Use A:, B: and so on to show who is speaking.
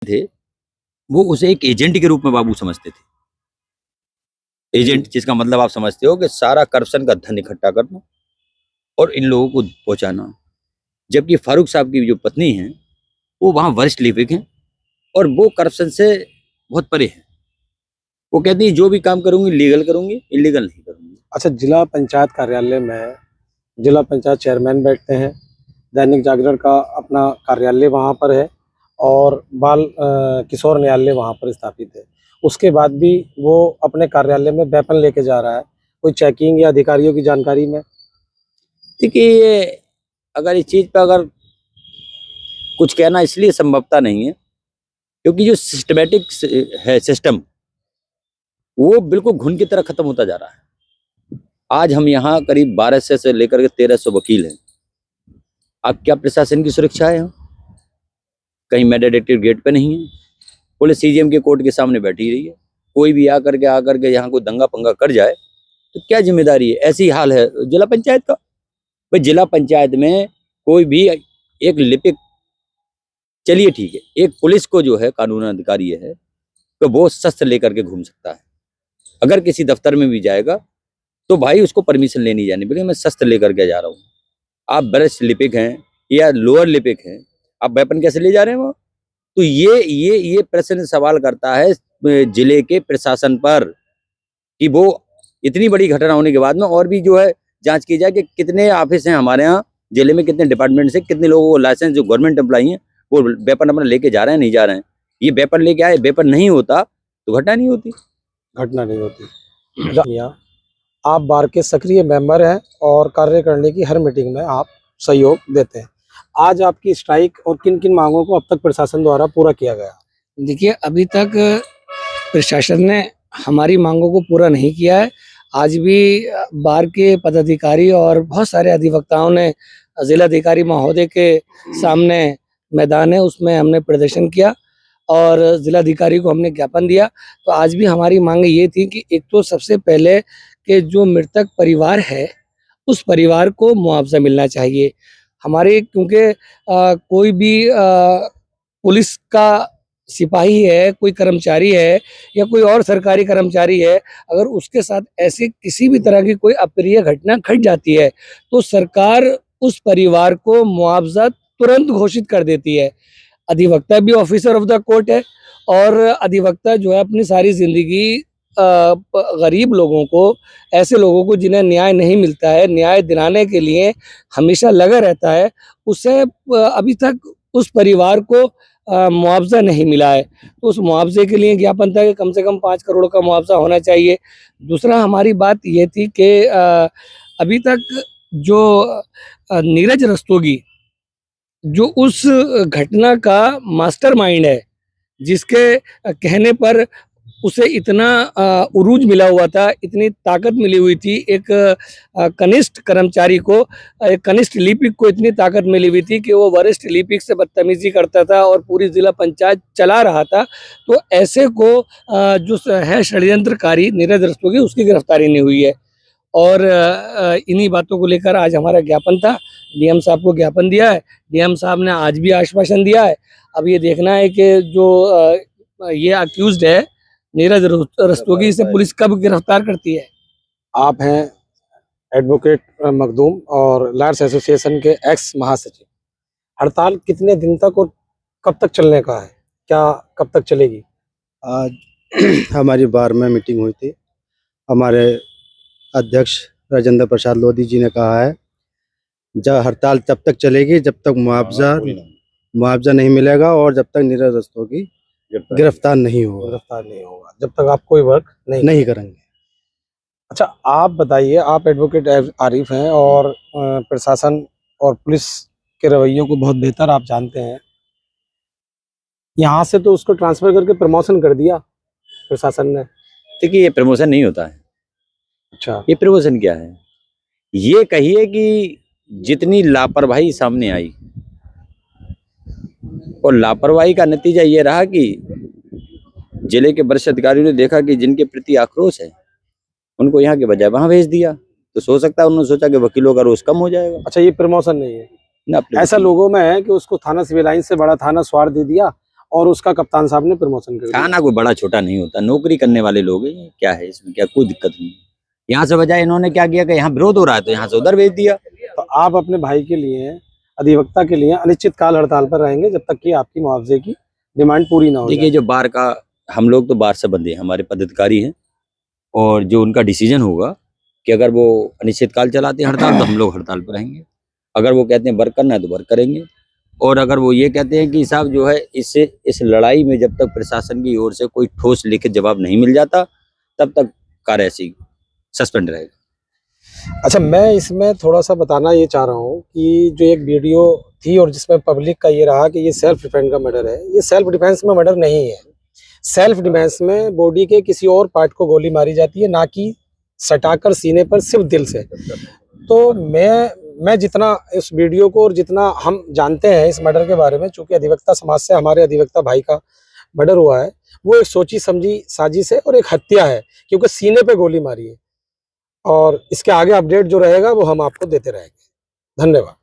A: थे, वो उसे एक एजेंट के रूप में बाबू समझते थे। एजेंट जिसका मतलब आप समझते हो कि सारा करप्शन का धन इकट्ठा करना और इन लोगों को पहुंचाना। जबकि फारूक साहब की जो पत्नी है, वो वहां वरिष्ठ लिपिक हैं और वो करप्शन से बहुत परे है। वो कहती है जो भी काम करूंगी लीगल करूंगी, इलीगल नहीं करूंगी।
B: अच्छा, जिला पंचायत कार्यालय में जिला पंचायत चेयरमैन बैठते हैं। दैनिक जागरण का अपना कार्यालय वहाँ पर है और बाल किशोर न्यायालय वहाँ पर स्थापित है। उसके बाद भी वो अपने कार्यालय में वेपन लेके जा रहा है। कोई चेकिंग या अधिकारियों की जानकारी में?
A: देखिए, ये अगर इस चीज पर अगर कुछ कहना इसलिए संभवता नहीं है क्योंकि जो सिस्टमेटिक है सिस्टम, वो बिल्कुल घुन की तरह खत्म होता जा रहा है। आज हम यहाँ करीब 1200 से लेकर के 1300 वकील हैं। अब क्या प्रशासन की सुरक्षा है? कहीं मैजिस्ट्रेट गेट पे नहीं है, पुलिस सीजीएम के कोर्ट के सामने बैठी रही है। कोई भी आकर के यहाँ कोई दंगा पंगा कर जाए तो क्या जिम्मेदारी है? ऐसी हाल है जिला पंचायत का। भाई जिला पंचायत में कोई भी एक लिपिक, चलिए ठीक है, एक पुलिस को जो है कानून अधिकारी है तो वो शस्त्र लेकर के घूम सकता है। अगर किसी दफ्तर में भी जाएगा तो भाई उसको परमिशन लेनी जानी पड़ेगी, मैं शस्त्र लेकर के जा रहा हूँ। आप वरिष्ठ लिपिक हैं या लोअर लिपिक हैं, आप वेपन कैसे ले जा रहे हैं वो? तो ये प्रश्न सवाल करता है जिले के प्रशासन पर कि वो इतनी बड़ी घटना होने के बाद में और भी जो है जांच की जाए कि कितने ऑफिस हैं हमारे यहाँ जिले में, कितने डिपार्टमेंट से कितने लोगों को लाइसेंस, जो गवर्नमेंट एम्प्लॉई हैं वो वेपन अपना लेके जा रहे हैं नहीं जा रहे हैं। ये वेपन लेके आए, वेपन नहीं होता तो घटना नहीं होती।
B: घटना नहीं होती। आप बार के सक्रिय मेंबर हैं और कार्य करने की हर मीटिंग में आप सहयोग देते हैं। आज आपकी स्ट्राइक और किन किन मांगों को अब तक प्रशासन द्वारा पूरा किया गया?
C: देखिए, अभी तक प्रशासन ने हमारी मांगों को पूरा नहीं किया है। आज भी बार के पदाधिकारी और बहुत सारे अधिवक्ताओं ने जिलाधिकारी महोदय के सामने मैदान है उसमें हमने प्रदर्शन किया और जिलाधिकारी को हमने ज्ञापन दिया। तो आज भी हमारी मांग ये थी कि एक तो सबसे पहले कि जो मृतक परिवार है उस परिवार को मुआवजा मिलना चाहिए। हमारे क्योंकि कोई भी पुलिस का सिपाही है, कोई कर्मचारी है या कोई और सरकारी कर्मचारी है, अगर उसके साथ ऐसी किसी भी तरह की कोई अप्रिय घटना घट जाती है तो सरकार उस परिवार को मुआवजा तुरंत घोषित कर देती है। अधिवक्ता भी ऑफिसर ऑफ द कोर्ट है और अधिवक्ता जो है अपनी सारी जिंदगी गरीब लोगों को, ऐसे लोगों को जिन्हें न्याय नहीं मिलता है, न्याय दिलाने के लिए हमेशा लगा रहता है। उससे अभी तक उस परिवार को मुआवजा नहीं मिला है। तो उस मुआवजे के लिए ज्ञापन था कि कम से कम 5 करोड़ का मुआवजा होना चाहिए। दूसरा हमारी बात ये थी कि अभी तक जो नीरज रस्तोगी जो उस घटना का मास्टरमाइंड है, जिसके कहने पर उसे इतना उरूज मिला हुआ था, इतनी ताकत मिली हुई थी, एक कनिष्ठ कर्मचारी को, एक कनिष्ठ लिपिक को इतनी ताकत मिली हुई थी कि वो वरिष्ठ लिपिक से बदतमीजी करता था और पूरी जिला पंचायत चला रहा था। तो ऐसे को जो है षड्यंत्रकारी नीरज रस्तोगी, उसकी गिरफ्तारी नहीं हुई है। और इन्हीं बातों को लेकर आज हमारा ज्ञापन था। डीएम साहब को ज्ञापन दिया है। डीएम साहब ने आज भी आश्वासन दिया है। अब ये देखना है कि जो ये अक्यूज्ड है नीरज रस्तोगी, से पुलिस कब गिरफ्तार करती है।
B: आप हैं एडवोकेट मखदूम और लॉयर्स एसोसिएशन के एक्स महासचिव। हड़ताल कितने दिन तक और कब तक चलने का है? क्या कब तक चलेगी?
D: आज हमारी बार में मीटिंग हुई थी। हमारे अध्यक्ष राजेंद्र प्रसाद लोधी जी ने कहा है जब हड़ताल तब तक चलेगी जब तक मुआवजा नहीं मिलेगा और जब तक नीरज रस्तोगी गिरफ्तार नहीं होगा, जब तक आप कोई वर्क नहीं करेंगे।
B: अच्छा, आप बताइए, आप एडवोकेट आरिफ हैं और प्रशासन और पुलिस के रवैयों को बहुत बेहतर आप जानते हैं। यहाँ से तो उसको ट्रांसफर करके प्रमोशन कर दिया प्रशासन ने।
A: देखिए, ये प्रमोशन नहीं होता है।
B: अच्छा,
A: ये प्रमोशन क्या है? ये कहिए कि जितनी लापरवाही सामने आई और लापरवाही का नतीजा ये रहा कि जिले के वरिष्ठ अधिकारियों ने देखा कि जिनके प्रति आक्रोश है उनको यहाँ के बजाय वहां भेज दिया। तो हो सकता है उन्होंने सोचा कि वकीलों का रोज कम हो जाएगा।
B: अच्छा, ये प्रमोशन नहीं है
A: ना?
B: ऐसा लोगों में है कि उसको थाना सिविल लाइन से बड़ा थाना स्वार दे दिया और उसका कप्तान साहब ने प्रमोशन कर दिया।
A: थाना कोई बड़ा छोटा नहीं होता, नौकरी करने वाले लोग हैं, क्या है इसमें, क्या कोई दिक्कत नहीं है। यहाँ से बजाय इन्होंने क्या किया कि यहाँ विरोध हो रहा है तो यहाँ से उधर भेज दिया।
B: तो आप अपने भाई के लिए, अधिवक्ता के लिए अनिश्चित काल हड़ताल पर रहेंगे जब तक कि आपकी मुआवजे की डिमांड पूरी ना हो
A: देखिए
B: जाए।
A: जो बार का, हम लोग तो बार से बंधे हैं, हमारे पदाधिकारी हैं, और जो उनका डिसीजन होगा कि अगर वो अनिश्चितकाल चलाते हैं हड़ताल तो हम लोग हड़ताल पर रहेंगे। अगर वो कहते हैं वर्क करना है तो वर्क करेंगे, और अगर वो ये कहते हैं कि साहब जो है इससे इस लड़ाई में जब तक प्रशासन की ओर से कोई ठोस लिखित जवाब नहीं मिल जाता तब तक कार्य ऐसी सस्पेंड रहेगा।
B: अच्छा, मैं इसमें थोड़ा सा बताना ये चाह रहा हूँ कि जो एक वीडियो थी और जिसमें पब्लिक का ये रहा कि ये सेल्फ डिफेंस का मर्डर है, ये सेल्फ डिफेंस में मर्डर नहीं है। सेल्फ डिफेंस में बॉडी के किसी और पार्ट को गोली मारी जाती है, ना कि सटाकर सीने पर सिर्फ दिल से। तो मैं जितना इस वीडियो को और जितना हम जानते हैं इस मर्डर के बारे में, चूंकि अधिवक्ता समाज से हमारे अधिवक्ता भाई का मर्डर हुआ है, वो एक सोची समझी साजिश है और एक हत्या है, क्योंकि सीने पे गोली मारी है। और इसके आगे अपडेट जो रहेगा वो हम आपको देते रहेंगे। धन्यवाद।